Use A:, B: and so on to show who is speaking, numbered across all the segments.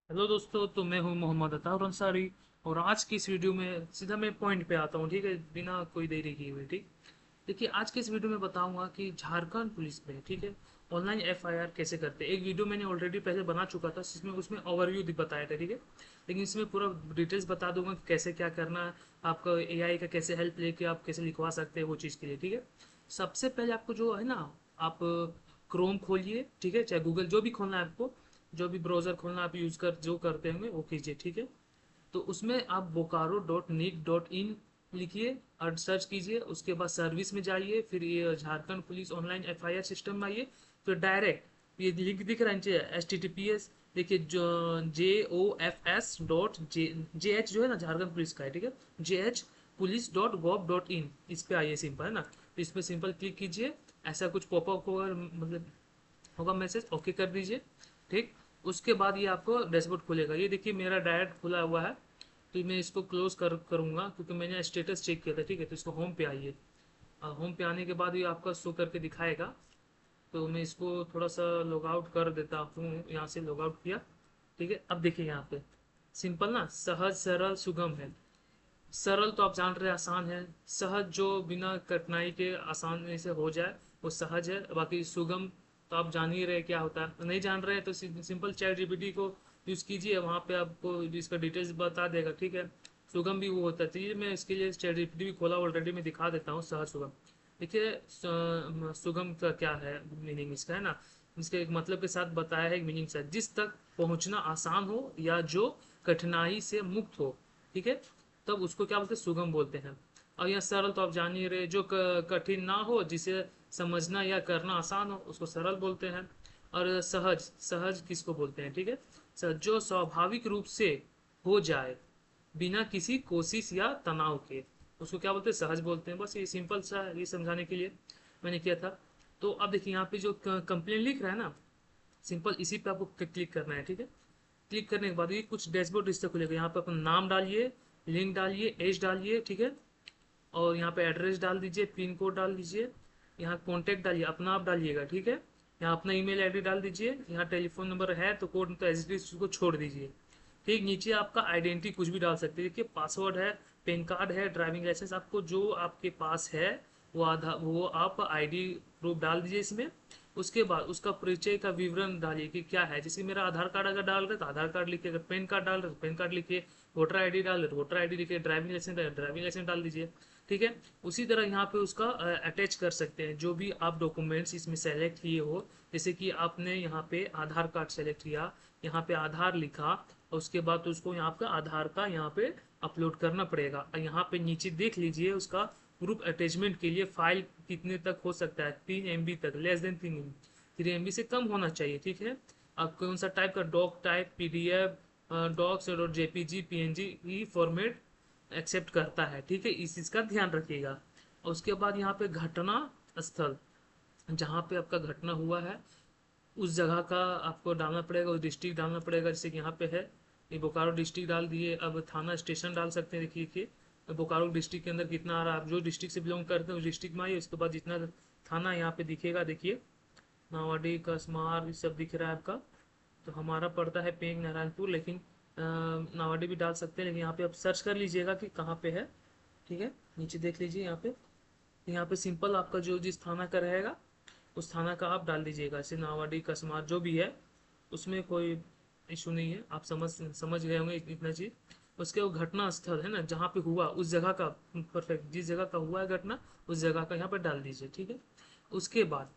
A: Hello दोस्तों, तो मैं हूं मोहम्मद अताउर अंसारी। और आज की इस वीडियो में सीधा मैं पॉइंट पे आता हूं, ठीक है, बिना कोई देरी किए हुए। ठीक, देखिए, आज के इस वीडियो में बताऊंगा कि झारखंड पुलिस में, ठीक है, ऑनलाइन एफआईआर कैसे करते हैं। एक वीडियो मैंने ऑलरेडी पहले बना चुका था जिसमें उसमें ओवरव्यू बताया था, ठीक है, लेकिन इसमें पूरा डिटेल्स बता दूंगा कि कैसे क्या करना है। आपका एआई का कैसे हेल्प लेके आप कैसे लिखवा सकते हैं वो चीज़ के लिए, ठीक है। सबसे पहले आपको जो है ना, आप क्रोम खोलिए, ठीक है, चाहे गूगल, जो भी खोलना है आपको, जो भी ब्राउज़र खोलना आप यूज़ कर जो करते होंगे वो कीजिए, ठीक है। तो उसमें आप बोकारो.nic.in लिखिए और सर्च कीजिए। उसके बाद सर्विस में जाइए, फिर ये Jharkhand police online FIR system में आइए। फिर डायरेक्ट ये लिंक दिख रहा है नीचे, HTTPS, देखिए, जो JOFS.JH जो है ना, झारखंड पुलिस का है, ठीक है, JH पुलिस.gov.in, इस पे आइए, सिंपल है ना। तो इस पे सिंपल क्लिक कीजिए। ऐसा कुछ पॉपअप होगा, मतलब होगा मैसेज, ओके कर दीजिए। ठीक, उसके बाद ये आपको डैशबोर्ड खुलेगा। ये देखिए मेरा डायरेक्ट खुला हुआ है। तो मैं इसको क्लोज करूंगा क्योंकि मैंने स्टेटस चेक किया था, ठीक है। तो इसको होम पे आइए। होम पे आने के बाद ये आपका शो करके दिखाएगा। तो मैं इसको थोड़ा सा लॉग आउट कर देता हूँ, यहाँ से लॉग आउट किया, ठीक है। अब देखिए यहाँ पे सिंपल ना, सहज सरल सुगम है। सरल तो आप जान रहे हैं, आसान है। सहज जो बिना कठिनाई के आसानी से हो जाए, वो सहज है। बाकी सुगम तो आप जान ही रहे क्या होता है। नहीं जान रहे हैं तो सिंपल चैट जीपीटी को यूज़ कीजिए, वहाँ पे आपको इसका डिटेल्स बता देगा, ठीक है। सुगम भी वो होता है। चलिए, मैं इसके लिए चैट जीपीटी भी खोला ऑलरेडी, मैं दिखा देता हूँ सहज सुगम। देखिए, सुगम का क्या है मीनिंग इसका, है ना। इसके एक मतलब के साथ बताया है, एक मीनिंग से, जिस तक पहुंचना आसान हो या जो कठिनाई से मुक्त हो, ठीक है, तब उसको क्या बोलते हैं, सुगम बोलते हैं। और यहाँ सरल तो आप जान ही रहे, जो कठिन ना हो, जिसे समझना या करना आसान हो, उसको सरल बोलते हैं। और सहज, सहज किसको बोलते हैं, ठीक है, सहज जो स्वाभाविक रूप से हो जाए बिना किसी कोशिश या तनाव के, उसको क्या बोलते हैं, सहज बोलते हैं। बस ये सिंपल सा ये समझाने के लिए मैंने किया था। तो अब देखिए यहाँ पे जो कंप्लेन लिख रहा है ना, सिंपल इसी पे आपको क्लिक करना है, ठीक है। क्लिक करने के बाद ये कुछ डैशबोर्ड इससे खुलेगा। यहाँ पे अपना नाम डालिए, लिंक डालिए, एज डालिए, ठीक है। और यहाँ पे एड्रेस डाल दीजिए, पिन कोड डाल दीजिए। यहाँ कॉन्टैक्ट डालिए, अपना आप डालिएगा, ठीक है। यहाँ अपना ईमेल आईडी डाल दीजिए। यहाँ टेलीफोन नंबर है तो कोड तो एच डी को छोड़ दीजिए। ठीक, नीचे आपका आइडेंटिटी कुछ भी डाल सकते हैं। देखिए, पासवर्ड है, पैन कार्ड है, ड्राइविंग लाइसेंस, आपको जो आपके पास है वो आधार, वो आप आईडी प्रूफ डाल दीजिए इसमें। उसके बाद उसका परिचय का विवरण डालिए कि क्या है। जैसे मेरा आधार कार्ड अगर डाल रहे तो आधार कार्ड लिखिए, अगर पैन कार्ड डाल रहे तो पैन कार्ड लिखिए, वोटर आईडी डाल रहे तो वोटर आईडी लिखिए, ड्राइविंग लाइसेंस ड्राइविंग लाइसेंस डाल दीजिए, ठीक है। उसी तरह यहाँ पे उसका अटैच कर सकते हैं जो भी आप डॉक्यूमेंट्स इसमें सेलेक्ट किए हो। जैसे कि आपने यहाँ पे आधार कार्ड सेलेक्ट किया, यहाँ पे आधार लिखा, और उसके बाद तो उसको यहाँ पे आधार का यहाँ पे अपलोड करना पड़ेगा। और यहाँ पे नीचे देख लीजिए उसका ग्रुप अटैचमेंट के लिए फाइल कितने तक हो सकता है, 3 MB तक, लेस देन 3 MB, 3 MB से कम होना चाहिए, ठीक है। आप कौन सा टाइप का, डॉक टाइप, PDF, डॉक्स और JPG, PNG फॉर्मेट एक्सेप्ट करता है, ठीक है। इस चीज़ का ध्यान रखिएगा। और उसके बाद यहाँ पे घटना स्थल, जहाँ पे आपका घटना हुआ है उस जगह का आपको डालना पड़ेगा, उस डिस्ट्रिक्ट डालना पड़ेगा। जैसे कि यहाँ पे है, ये बोकारो डिस्ट्रिक्ट डाल दिए। अब थाना स्टेशन डाल सकते हैं, देखिए कि बोकारो डिस्ट्रिक्ट के अंदर कितना आ रहा है। आप जो डिस्ट्रिक्ट से बिलोंग करते हैं उस डिस्ट्रिक्ट में आइए, उसके बाद जितना थाना यहाँ पे दिखेगा, देखिए, नावाडी, कसमार, ये सब दिख रहा है आपका। तो हमारा पड़ता है पेंग नारायणपुर, लेकिन नावाडी भी डाल सकते हैं, लेकिन यहाँ पे आप सर्च कर लीजिएगा कि कहाँ पे है, ठीक है। नीचे देख लीजिए यहाँ पे। यहाँ पे सिंपल आपका जो जिस थाना का रहेगा उस थाना का आप डाल दीजिएगा। जैसे नावाडी, कसमार जो भी है, उसमें कोई इशू नहीं है। आप समझ समझ गए होंगे इतना चीज़। उसके वो घटना स्थल है ना जहाँ पे हुआ, उस जगह का, परफेक्ट, जिस जगह का हुआ है घटना उस जगह का यहाँ पे डाल दीजिए, ठीक है। उसके बाद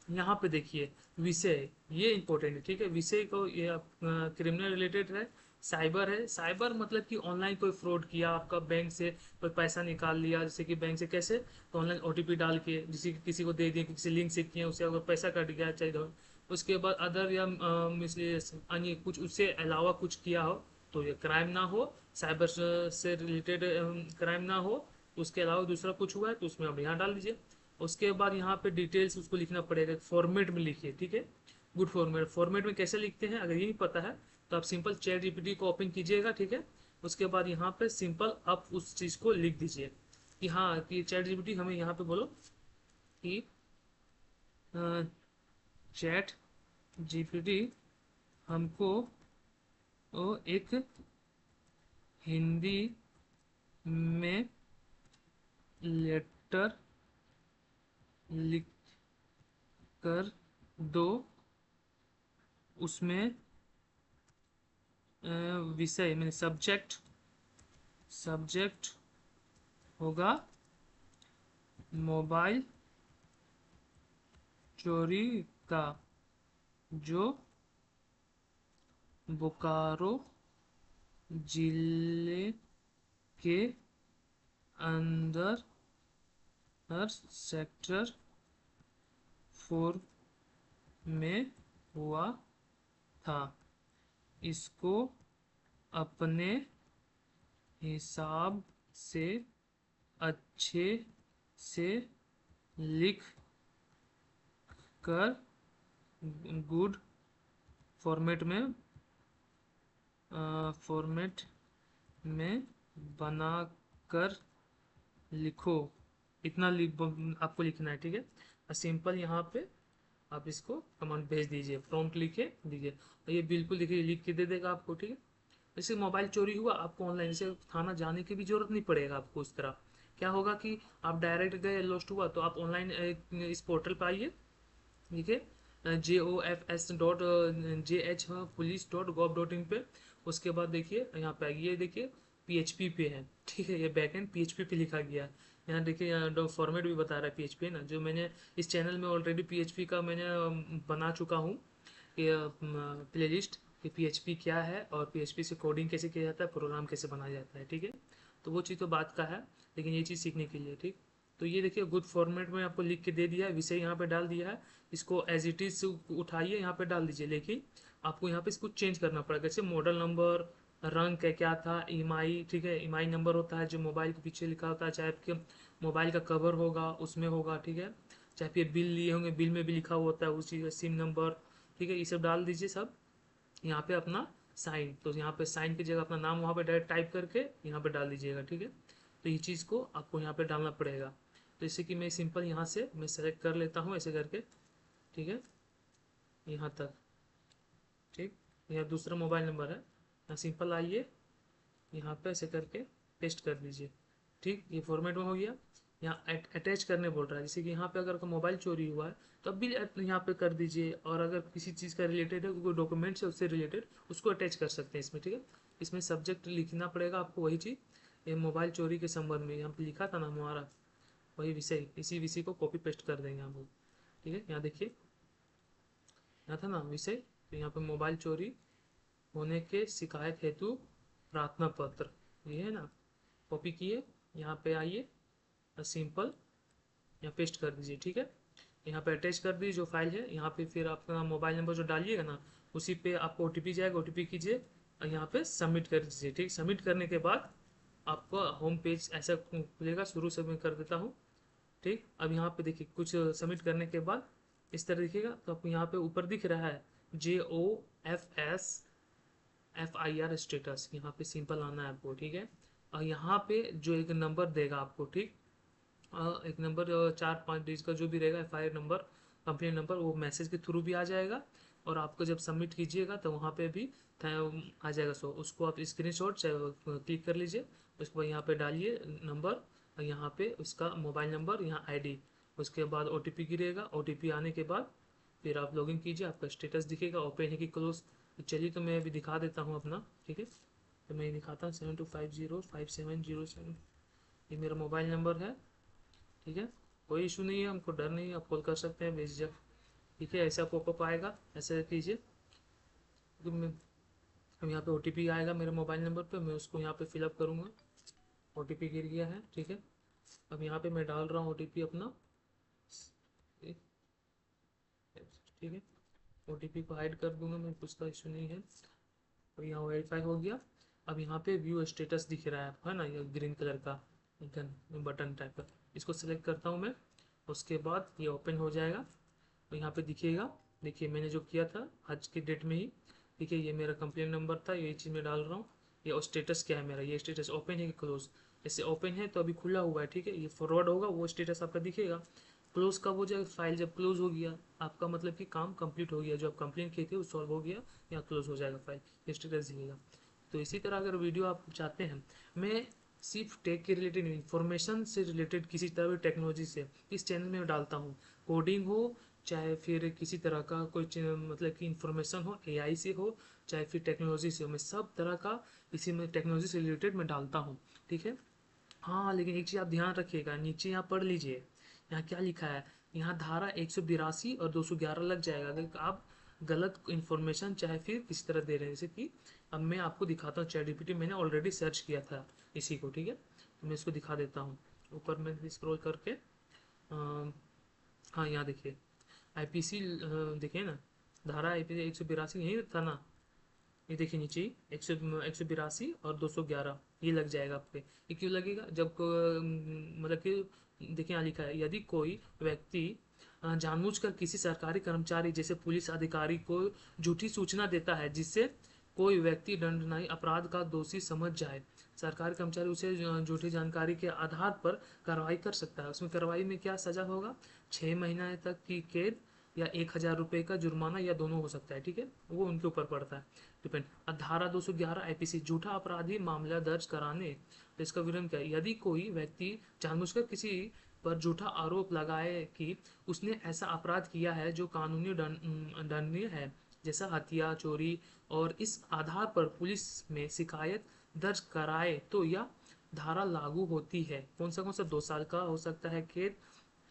A: यहाँ पे देखिए विषय, ये इंपॉर्टेंट है, ठीक है। विषय को ये क्रिमिनल रिलेटेड है, साइबर है। साइबर मतलब कि ऑनलाइन कोई फ्रॉड किया, आपका बैंक से कोई पैसा निकाल लिया, जैसे कि बैंक से कैसे, तो ऑनलाइन OTP डाल के किसी किसी को दे दिए, किसी लिंक से किए, उससे अगर पैसा कट गया चाहिए। उसके बाद अदर या अन्य कुछ उससे अलावा कुछ किया हो तो ये क्राइम ना हो, साइबर से रिलेटेड क्राइम ना हो। उसके अलावा दूसरा कुछ हुआ है तो उसमें आप यहाँ डाल दीजिए। उसके बाद यहाँ पे डिटेल्स उसको लिखना पड़ेगा, फॉर्मेट में लिखिए, ठीक है। गुड फॉर्मेट, फॉर्मेट में कैसे लिखते हैं अगर ये नहीं पता है तो आप सिंपल चैट जीपीटी को ओपन कीजिएगा, ठीक है। उसके बाद यहाँ पे सिंपल आप उस चीज़ को लिख दीजिए कि हाँ, कि चैट जीपीटी हमें यहाँ पे बोलो कि चैट जीपीटी हमको वो एक हिंदी में लेटर लिख कर दो, उसमें विषय मैंने सब्जेक्ट होगा मोबाइल चोरी का, जो बोकारो जिले के अंदर हर सेक्टर 4 में हुआ था। इसको अपने हिसाब से अच्छे से लिख कर गुड फॉर्मेट में बना कर लिखो। इतना आपको लिखना है, ठीक है। सिंपल यहाँ पे आप इसको कमांड भेज दीजिए, प्रॉम्प्ट लिखे दीजिए, और ये बिल्कुल देखिए लिख के दे देगा आपको, ठीक है। जैसे मोबाइल चोरी हुआ, आपको ऑनलाइन से थाना जाने की भी जरूरत नहीं पड़ेगा आपको उस तरह। क्या होगा कि आप डायरेक्ट गए, लॉस्ट हुआ, तो आप ऑनलाइन इस पोर्टल पर आइए, ठीक है, JOFS.JH पुलिस.gov.in पे। उसके बाद देखिए यहाँ पे ये देखिए PHP पे है, ठीक है, ये बैकएंड PHP पे लिखा गया है। यहाँ देखिए, यहाँ फॉर्मेट भी बता रहा है PHP है ना, जो मैंने इस चैनल में ऑलरेडी PHP का मैंने बना चुका हूँ ये प्ले लिस्ट कि PHP क्या है और PHP से कोडिंग कैसे किया जाता है, प्रोग्राम कैसे बनाया जाता है, ठीक है। तो वो चीज़ तो बात का है, लेकिन ये चीज़ सीखने के लिए, ठीक। तो ये देखिए गुड फॉर्मेट में आपको लिख के दे दिया है, विषय यहाँ पे डाल दिया है। इसको एज इट इज उठाइए, यहाँ पे डाल दीजिए, लेकिन आपको यहाँ पे इसको चेंज करना पड़ेगा। जैसे मॉडल नंबर, रंग क्या था, EMI, ठीक है, EMI नंबर होता है जो मोबाइल के पीछे लिखा होता है, चाहे आपके मोबाइल का कवर होगा उसमें होगा, ठीक है, चाहे फिर बिल लिए होंगे बिल में भी लिखा हुआ होता है उसी का सिम नंबर, ठीक है, ये सब डाल दीजिए सब। यहाँ पे अपना साइन, तो यहाँ पे साइन की जगह अपना नाम वहाँ पे डायरेक्ट टाइप करके यहाँ पे डाल दीजिएगा, ठीक है। तो ये चीज़ को आपको यहाँ पे डालना पड़ेगा। तो इससे कि मैं सिंपल यहाँ से मैं सेलेक्ट कर लेता हूँ ऐसे करके, ठीक है, यहाँ तक, ठीक। यहाँ दूसरा मोबाइल नंबर है, यहाँ सिंपल आइए, यहाँ पे ऐसे करके पेस्ट कर दीजिए, ठीक। ये फॉर्मेट में हो गया। यहाँ अटैच करने बोल रहा है, जैसे कि यहाँ पे अगर मोबाइल चोरी हुआ है तो अब भी यहाँ पे कर दीजिए, और अगर किसी चीज़ का रिलेटेड है, कोई डॉक्यूमेंट्स है उससे रिलेटेड, उसको अटैच कर सकते हैं इसमें, ठीक है। इसमें सब्जेक्ट लिखना पड़ेगा आपको, वही चीज़ ये मोबाइल चोरी के संबंध में यहाँ पे लिखा था ना हमारा, वही विषय, इसी विषय को कॉपी पेस्ट कर देंगे हम लोग, ठीक है। यहाँ देखिए, यहाँ था ना विषय, तो यहाँ पे मोबाइल चोरी होने के शिकायत हेतु प्रार्थना पत्र, ये है ना, कॉपी किए, यहाँ पे आइए, सिंपल यहाँ पेस्ट कर दीजिए, ठीक है। यहाँ पे अटैच कर दीजिए जो फाइल है, यहाँ पे फिर आपका मोबाइल नंबर जो डालिएगा ना, उसी पे आपको OTP जाएगा, OTP कीजिए और यहाँ पे सबमिट कर दीजिए, ठीक। सबमिट करने के बाद आपको होम पेज ऐसा खुलेगा, शुरू से मैं कर देता हूँ, ठीक। अब यहाँ पे देखिए कुछ सबमिट करने के बाद इस तरह दिखेगा, तो आपको यहाँ पे ऊपर दिख रहा है JOFS स्टेटस, यहाँ पे सिंपल आना है आपको, ठीक है। और यहाँ पे जो एक नंबर देगा आपको, ठीक, एक नंबर 4-5 डिजिट का जो भी रहेगा, FIR नंबर, कंप्लेन नंबर, वो मैसेज के थ्रू भी आ जाएगा, और आपको जब सबमिट कीजिएगा तो वहाँ पे भी आ जाएगा। सो उसको आप स्क्रीनशॉट क्लिक कर लीजिए, उसके बाद यहाँ पे डालिए नंबर, और यहाँ पे उसका मोबाइल नंबर, यहाँ ID, उसके बाद OTP गिरेगा, OTP आने के बाद फिर आप लॉगिन कीजिए, आपका स्टेटस दिखेगा ओपन है कि क्लोज। तो चलिए, तो मैं अभी दिखा देता हूँ अपना, ठीक है। तो मैं दिखाता हूँ 72505707, ये मेरा मोबाइल नंबर है, ठीक है। कोई इशू नहीं है, हमको डर नहीं है, आप कॉल कर सकते हैं बेझिझक, ठीक है। ऐसा पॉपअप आएगा, ऐसे कीजिए, तो मैं अब यहाँ पे OTP आएगा मेरे मोबाइल नंबर पे, मैं उसको यहाँ पे फिलअप करूँगा। OTP गिर गया है, ठीक है। अब यहाँ पे मैं डाल रहा हूँ OTP अपना, ठीक है। OTP को हाइड कर दूंगा मैं, कुछ का इशू नहीं है। और यहाँ वेरीफाई हो गया। अब यहाँ पे व्यू स्टेटस दिख रहा है आपको, है ना, ये ग्रीन कलर का आइकन बटन टाइप का, इसको सेलेक्ट करता हूँ मैं। उसके बाद ये ओपन हो जाएगा, तो यहाँ पे दिखेगा, देखिए मैंने जो किया था आज की डेट में ही, ठीक है, ये मेरा कंप्लेन नंबर था, ये चीज़ मैं डाल रहा हूँ। ये और स्टेटस क्या है मेरा, ये स्टेटस ओपन है कि क्लोज, जैसे ओपन है तो अभी खुला हुआ है, ठीक है, ये फॉरवर्ड होगा वो स्टेटस आपका दिखेगा। क्लोज कब हो जाएगा? फाइल जब क्लोज हो गया आपका, मतलब कि काम कंप्लीट हो गया, जो आप कंप्लेन किए थे वो सॉल्व हो गया या क्लोज हो जाएगा फाइल, स्टेटस दिखेगा। तो इसी तरह अगर वीडियो आप चाहते हैं, मैं सिर्फ टेक के रिलेटेड इंफॉर्मेशन से रिलेटेड किसी तरह भी टेक्नोलॉजी से इस चैनल में डालता हूँ, कोडिंग हो चाहे फिर किसी तरह का कोई मतलब कि इंफॉर्मेशन हो, एआई से हो चाहे फिर टेक्नोलॉजी से हो, मैं सब तरह का इसी में टेक्नोलॉजी से रिलेटेड मैं डालता हूँ। ठीक है। हाँ लेकिन एक चीज़ आप ध्यान रखिएगा, नीचे यहाँ पढ़ लीजिए, यहाँ क्या लिखा है, यहाँ धारा 182 और 211 लग जाएगा अगर आप गलत इन्फॉर्मेशन चाहे फिर किसी तरह दे रहे हैं। जैसे कि अब मैं आपको दिखाता हूँ, चैट जीपीटी मैंने ऑलरेडी सर्च किया था इसी को, ठीक है, तो मैं इसको दिखा देता हूँ। ऊपर में स्क्रॉल करके हाँ यहाँ देखिए, आईपीसी देखिए ना, धारा आईपीसी 182 यही था ना, ये देखिए नीचे ही 182 और 211 ये लग जाएगा आपके। ये क्यों लगेगा? जब मतलब कि देखिए यहाँ लिखा है, यदि कोई व्यक्ति जानबूझकर किसी सरकारी कर्मचारी जैसे पुलिस अधिकारी को झूठी सूचना देता है जिससे कोई व्यक्ति दंडनीय अपराध का दोषी समझ जाए, सरकारी कर्मचारी उसे झूठी जानकारी के आधार पर कार्रवाई कर सकता है। उसमें कार्रवाई में क्या सजा होगा? 6 महीने तक की कैद या 1,000 रुपये का जुर्माना या दोनों हो सकता है। ठीक है, वो उनके ऊपर पड़ता है, डिपेंड। धारा 211 आईपीसी, झूठा अपराधी मामला दर्ज कराने, तो इसका विवरण क्या है? यदि कोई व्यक्ति जानबूझकर किसी पर झूठा आरोप लगाए कि उसने ऐसा अपराध किया है जो कानूनी दंडनीय है, जैसा हत्या, चोरी, और इस आधार पर पुलिस में शिकायत दर्ज कराए, तो यह धारा लागू होती है। कौन सा 2 साल का हो सकता है कैद,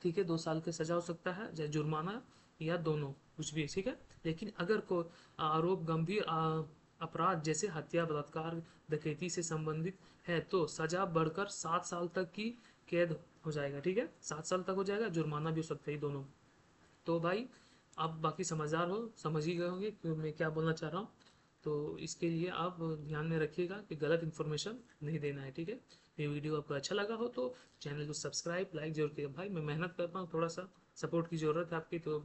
A: ठीक है, 2 साल की सजा हो सकता है, चाहे जुर्माना या दोनों, कुछ भी, ठीक है। लेकिन अगर कोई आरोप गंभीर अपराध जैसे हत्या, बलात्कार, डकैती से संबंधित है तो सजा बढ़कर 7 साल तक की कैद हो जाएगा। ठीक है, 7 साल तक हो जाएगा, जुर्माना भी हो सकता है, दोनों। तो भाई आप बाकी समझदार हो, समझ ही गए होंगे कि मैं क्या बोलना चाह रहा हूँ। तो इसके लिए आप ध्यान में रखिएगा कि गलत इन्फॉर्मेशन नहीं देना है। ठीक है, ये वीडियो आपको अच्छा लगा हो तो चैनल को सब्सक्राइब लाइक जरूर करिए। भाई मैं मेहनत करता हूँ, थोड़ा सा सपोर्ट की ज़रूरत है आपकी, तो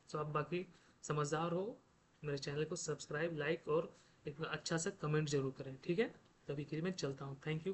A: आप बाकी समझदार हो, मेरे चैनल को सब्सक्राइब लाइक और एक अच्छा सा कमेंट जरूर करें। ठीक है, तभी के लिए मैं चलता हूँ। Thank you.